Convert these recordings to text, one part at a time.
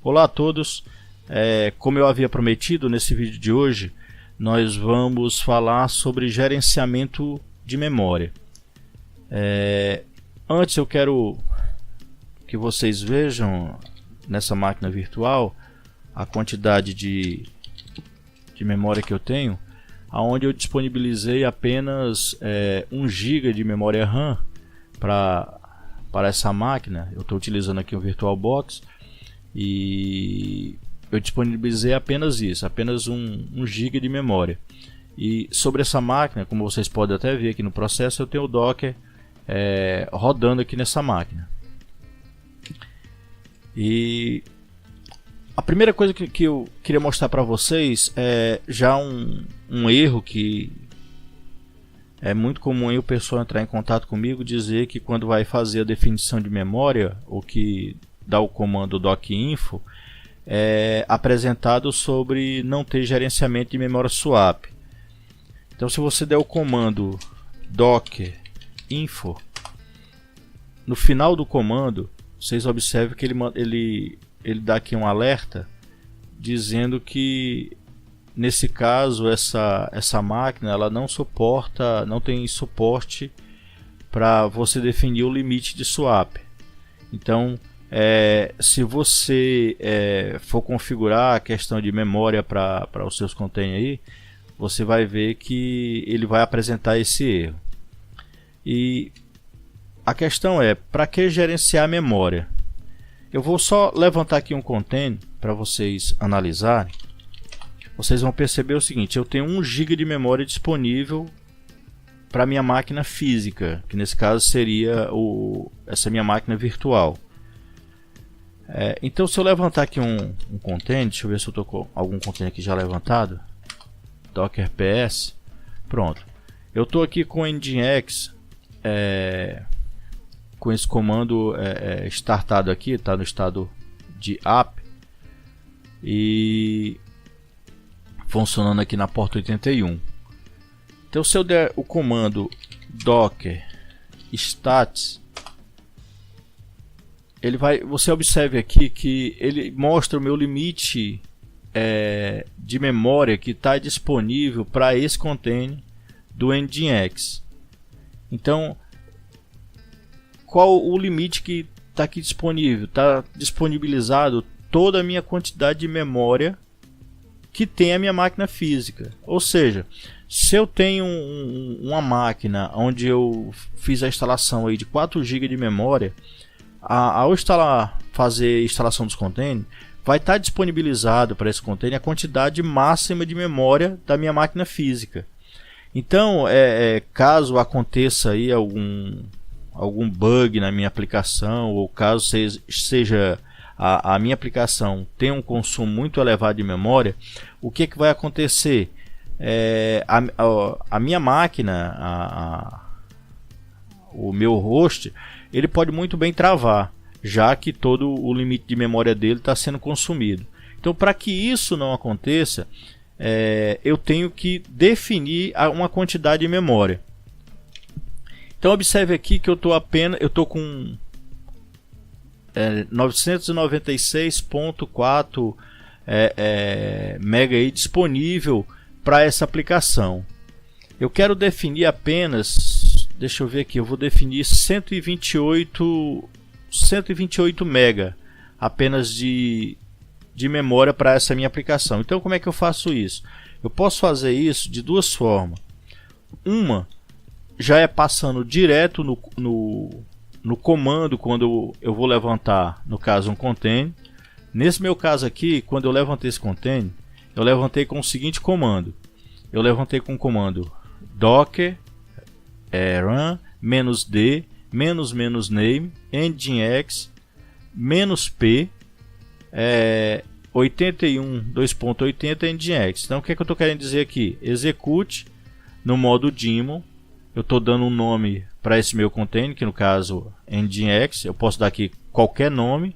Olá a todos, como eu havia prometido nesse vídeo de hoje, nós vamos falar sobre gerenciamento de memória. Antes eu quero que vocês vejam nessa máquina virtual a quantidade de memória que eu tenho, onde eu disponibilizei apenas 1 GB de memória RAM para essa máquina. Eu estou utilizando aqui um VirtualBox e eu disponibilizei apenas isso, apenas 1 GB de memória. E sobre essa máquina, como vocês podem até ver aqui no processo, eu tenho o Docker rodando aqui nessa máquina. E a primeira coisa que eu queria mostrar para vocês é já um erro que é muito comum aí o pessoal entrar em contato comigo, dizer que quando vai fazer a definição de memória, ou que dá o comando docinfo, é apresentado sobre não ter gerenciamento de memória swap. Então, se você der o comando docinfo, no final do comando, vocês observam que ele dá aqui um alerta dizendo que nesse caso essa máquina ela não tem suporte para você definir o limite de swap. Então se você for configurar a questão de memória para os seus containers aí, você vai ver que ele vai apresentar esse erro. E a questão é, para que gerenciar a memória? Eu vou só levantar aqui um container para vocês analisarem. Vocês vão perceber o seguinte: eu tenho 1 GB de memória disponível para minha máquina física, que nesse caso seria essa minha máquina virtual. Então, se eu levantar aqui um container, deixa eu ver se eu estou com algum container aqui já levantado, Docker PS, pronto. Eu estou aqui com o Nginx, com esse comando startado aqui, está no estado de app e funcionando aqui na porta 81. Então, se eu der o comando docker stats, você observe aqui que ele mostra o meu limite de memória que está disponível para esse container do Nginx. Então, qual o limite que está aqui disponível? Está disponibilizado toda a minha quantidade de memória que tem a minha máquina física. Ou seja, se eu tenho uma máquina onde eu fiz a instalação aí de 4 GB de memória, ao fazer a instalação dos containers, vai estar disponibilizado para esse container a quantidade máxima de memória da minha máquina física. Então, caso aconteça aí algum bug na minha aplicação, ou caso seja a minha aplicação tenha um consumo muito elevado de memória, o que vai acontecer? A minha máquina, o meu host, ele pode muito bem travar, já que todo o limite de memória dele está sendo consumido. Então, para que isso não aconteça, eu tenho que definir uma quantidade de memória. Então, observe aqui que eu estou com 996.4 mega aí disponível para essa aplicação. Eu quero definir apenas, deixa eu ver aqui, eu vou definir 128 mega apenas de memória para essa minha aplicação. Então, como é que eu faço isso? Eu posso fazer isso de duas formas. Uma já é passando direto no comando quando eu vou levantar, no caso, um container. Nesse meu caso aqui, quando eu levantei esse container, eu levantei com o seguinte comando. Eu levantei com o comando docker run -d -name nginx -p 81.2.80 nginx. Então, o que eu estou querendo dizer aqui? Execute no modo daemon. Eu estou dando um nome para esse meu container, que no caso Nginx. Eu posso dar aqui qualquer nome.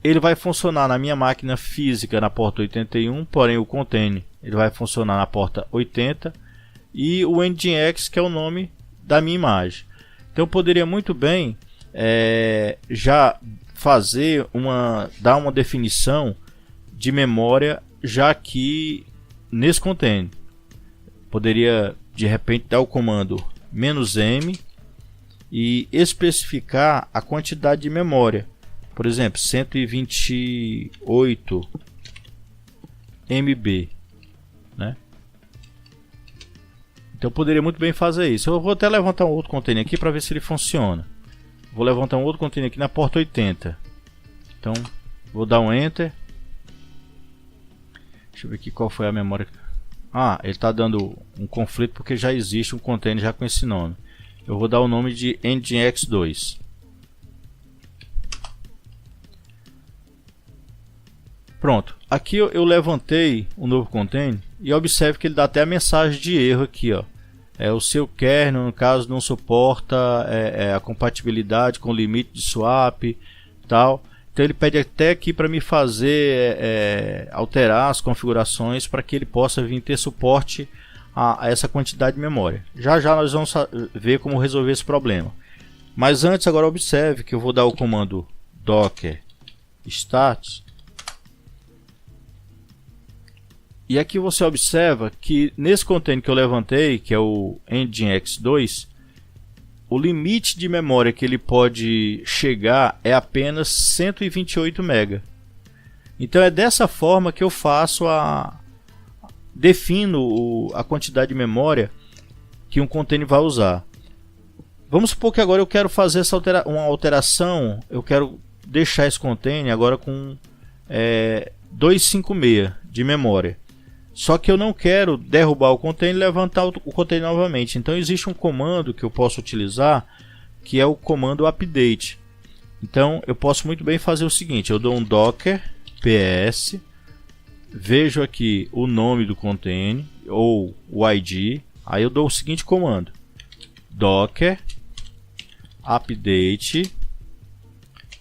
Ele vai funcionar na minha máquina física na porta 81, porém o container ele vai funcionar na porta 80, e o Nginx, que é o nome da minha imagem. Então eu poderia muito bem já dar uma definição de memória já aqui nesse container. Poderia de repente dar o comando "-m" e especificar a quantidade de memória. Por exemplo, 128 MB, né? Então eu poderia muito bem fazer isso. Eu vou até levantar um outro container aqui para ver se ele funciona. Vou levantar um outro container aqui na porta 80. Então vou dar um Enter. Deixa eu ver aqui qual foi a memória. Ah, ele está dando um conflito porque já existe um container já com esse nome. Eu vou dar o nome de NGINX 2. Pronto, aqui eu levantei um novo container e observe que ele dá até a mensagem de erro aqui, ó. O seu kernel, no caso, não suporta a compatibilidade com o limite de swap e tal. Então ele pede até aqui para me fazer alterar as configurações para que ele possa vir ter suporte a essa quantidade de memória. Já já nós vamos ver como resolver esse problema. Mas antes, agora observe que eu vou dar o comando docker stat. E aqui você observa que nesse container que eu levantei, que é o NGINX 2, o limite de memória que ele pode chegar é apenas 128 MB. Então é dessa forma que eu faço defino a quantidade de memória que um container vai usar. Vamos supor que agora eu quero fazer uma alteração, eu quero deixar esse container agora com 256 de memória. Só que eu não quero derrubar o container e levantar o container novamente. Então existe um comando que eu posso utilizar, que é o comando update. Então eu posso muito bem fazer o seguinte: eu dou um docker ps, vejo aqui o nome do container ou o ID, aí eu dou o seguinte comando: docker update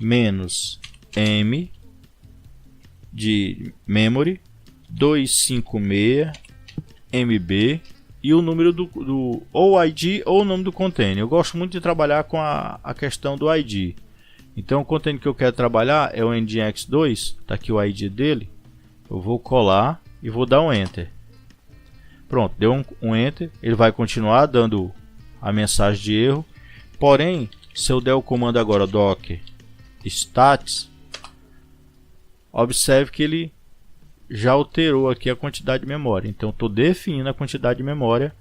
-m de memory 256 MB e o número ou ID ou o nome do container. Eu gosto muito de trabalhar com a questão do ID. Então o container que eu quero trabalhar é o NGINX 2, está aqui o ID dele. Eu vou colar e vou dar um Enter. Pronto, deu um Enter. Ele vai continuar dando a mensagem de erro. Porém, se eu der o comando agora docker stats, observe que ele já alterou aqui a quantidade de memória. Então estou definindo a quantidade de memória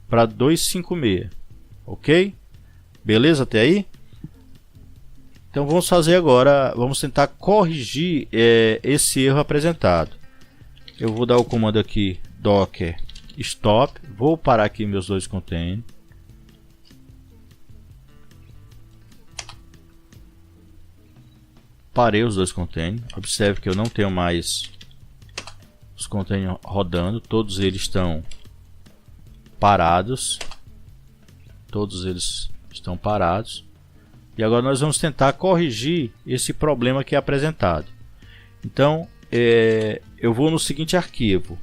para 256. Ok? Beleza até aí? Então vamos fazer agora, vamos tentar corrigir esse erro apresentado. Eu vou dar o comando aqui docker stop, vou parar aqui meus dois containers. Parei os dois containers. Observe que eu não tenho mais os containers rodando, todos eles estão parados. Todos eles estão parados. E agora nós vamos tentar corrigir esse problema que é apresentado. Então eu vou no seguinte arquivo: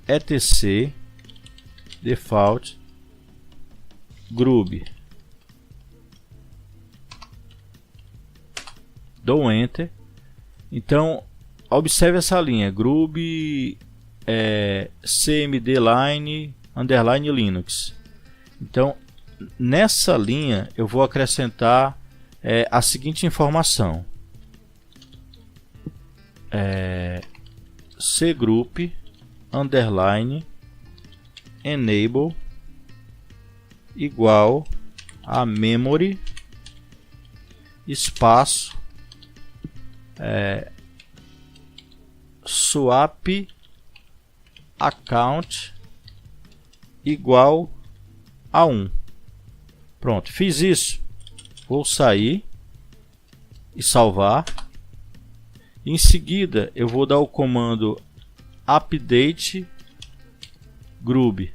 etc default grub. Dou Enter. Então observe essa linha grub cmd line underline linux. Então nessa linha eu vou acrescentar a seguinte informação: cgroup underline enable igual a memory espaço swap account igual a 1. Pronto, fiz isso. Vou sair e salvar. Em seguida eu vou dar o comando update grub.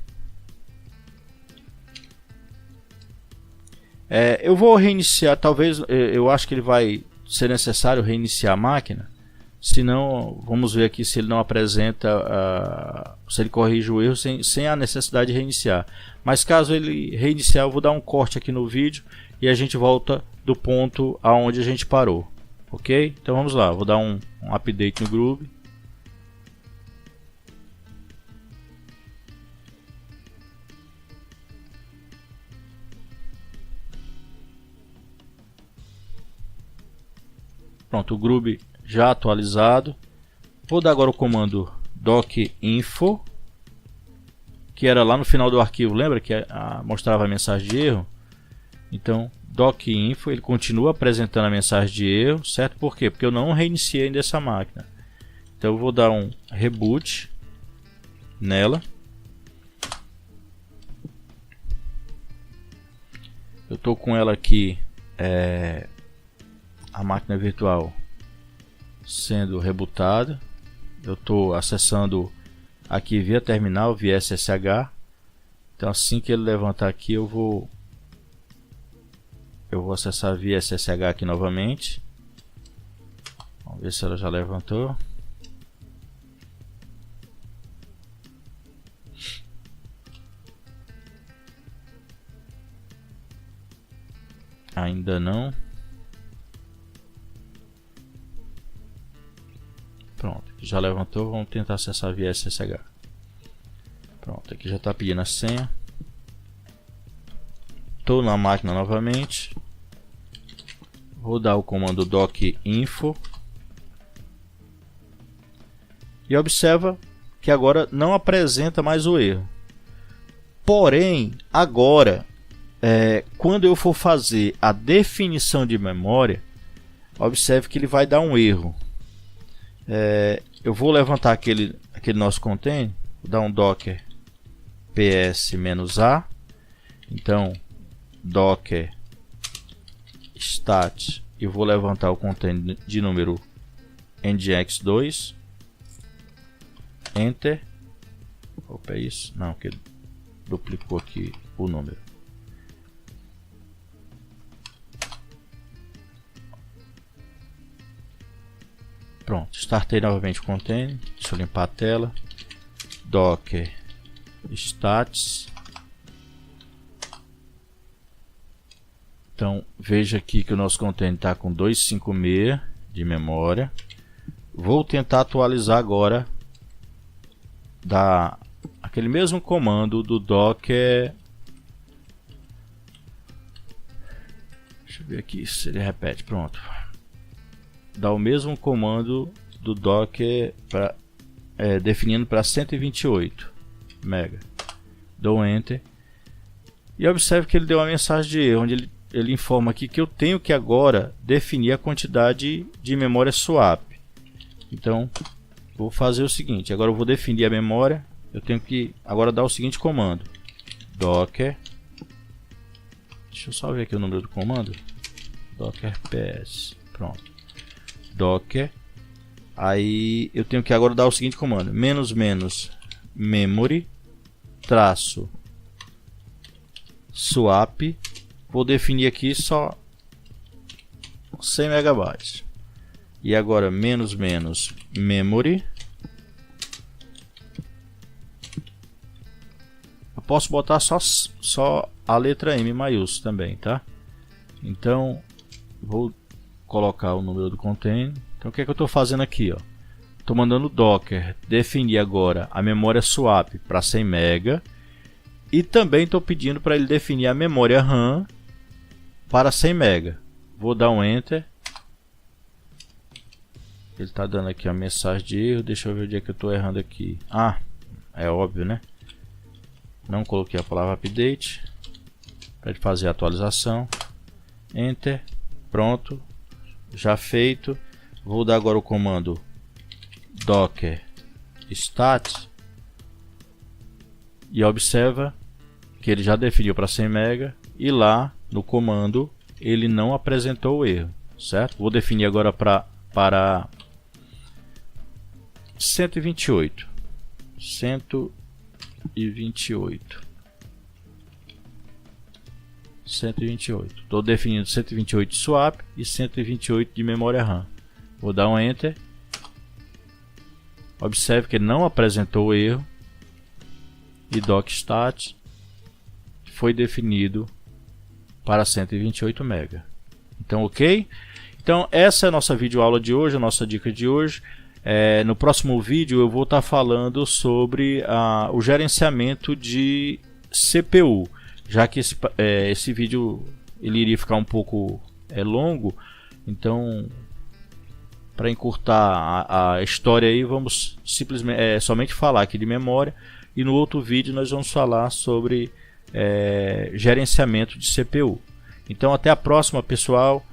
Eu vou reiniciar, talvez, eu acho que ele vai ser necessário reiniciar a máquina. Se não, vamos ver aqui se ele não apresenta, se ele corrige o erro sem a necessidade de reiniciar. Mas caso ele reiniciar, eu vou dar um corte aqui no vídeo e a gente volta do ponto aonde a gente parou, ok? Então vamos lá, vou dar um update no Groove. Pronto, o Groove já atualizado. Vou dar agora o comando docinfo, que era lá no final do arquivo, lembra que mostrava a mensagem de erro? Então, docinfo, ele continua apresentando a mensagem de erro, certo? Por quê? Porque eu não reiniciei ainda essa máquina. Então eu vou dar um reboot nela. Eu estou com ela aqui, a máquina virtual sendo rebootada. Eu estou acessando aqui via terminal, via SSH. Então assim que ele levantar aqui eu vou acessar via SSH aqui novamente. Vamos ver se ela já levantou. Ainda não. Pronto, já levantou. Vamos tentar acessar via SSH. Pronto, aqui já está pedindo a senha. Estou na máquina novamente. Vou dar o comando docinfo. E observa que agora não apresenta mais o erro. Porém, agora, quando eu for fazer a definição de memória, observe que ele vai dar um erro. Eu vou levantar aquele nosso container, vou dar um docker ps-a. Então, docker stat, e vou levantar o container de número nginx2. Enter. Opa, é isso? Não, que ele duplicou aqui o número. Pronto, startei novamente o container. Deixa eu limpar a tela. Docker stats. Então veja aqui que o nosso container está com 256 de memória. Vou tentar atualizar agora aquele mesmo comando do docker. Deixa eu ver aqui se ele repete. Pronto. Dá o mesmo comando do docker definindo para 128 MB. Dou enter e observe que ele deu uma mensagem de erro, onde ele informa aqui que eu tenho que agora definir a quantidade de memória swap. Então vou fazer o seguinte, agora eu vou definir a memória. Eu tenho que agora dar o seguinte comando: docker, deixa eu só ver aqui o número do comando, docker ps, pronto, docker. Aí eu tenho que agora dar o seguinte comando: memory traço swap. Vou definir aqui só 100 MB. E agora memory. Eu posso botar só a letra M maiúscula também, tá? Então vou colocar o número do container. Então o que é que eu estou fazendo aqui, ó? Estou mandando o docker definir agora a memória swap para 100 MB. E também estou pedindo para ele definir a memória RAM para 100 MB. Vou dar um enter. Ele está dando aqui a mensagem de erro. Deixa eu ver onde é que eu estou errando aqui. Ah, é óbvio, né? Não coloquei a palavra update para fazer a atualização. Enter. Pronto. Já feito. Vou dar agora o comando docker stat. E observa que ele já definiu para 100 MB. E lá no comando ele não apresentou o erro, certo? Vou definir agora para 128. 128. Estou definindo 128 de swap e 128 de memória RAM. Vou dar um enter. Observe que ele não apresentou o erro. E docstat foi definido para 128 MB. Então, ok? Então, essa é a nossa videoaula de hoje, a nossa dica de hoje. No próximo vídeo eu vou estar falando sobre o gerenciamento de CPU, já que esse vídeo ele iria ficar um pouco longo, então para encurtar a história aí, vamos simplesmente somente falar aqui de memória, e no outro vídeo nós vamos falar sobre gerenciamento de CPU. Então até a próxima, pessoal.